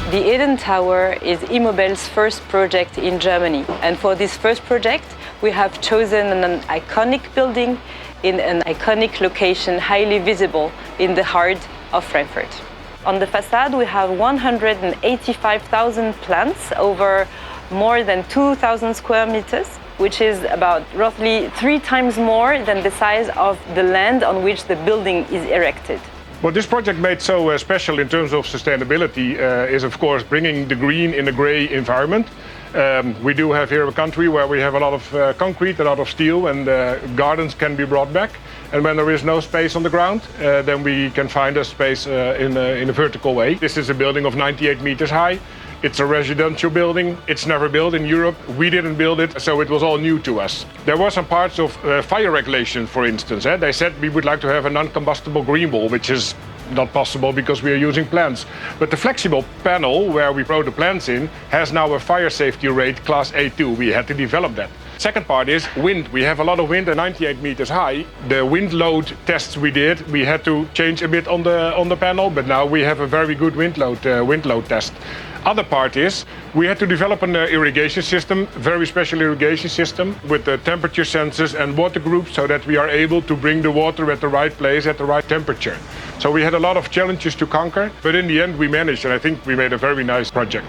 The Eden Tower is Immobel's first project in Germany. And for this first project, we have chosen an iconic building in an iconic location, highly visible in the heart of Frankfurt. On the facade, we have 185,000 plants over more than 2,000 square meters, which is about roughly 3 times more than the size of the land on which the building is erected. What this project made so special in terms of sustainability is, of course, bringing the green in a grey environment. We do have here a country where we have a lot of concrete, a lot of steel, and gardens can be brought back. And when there is no space on the ground, then we can find a space in a vertical way. This is a building of 98 meters high. It's a residential building. It's never built in Europe. We didn't build it, so it was all new to us. There were some parts of fire regulation, for instance. They said we would like to have a non-combustible green wall, which is not possible because we are using plants. But the flexible panel where we throw the plants in has now a fire safety rate class A2. We had to develop that. Second part is wind. We have a lot of wind at 98 meters high. The wind load tests we did, we had to change a bit on the panel, but now we have a very good wind load test. Other part is we had to develop an irrigation system, very special irrigation system with the temperature sensors and water groups so that we are able to bring the water at the right place at the right temperature. So we had a lot of challenges to conquer, but in the end we managed, and I think we made a very nice project.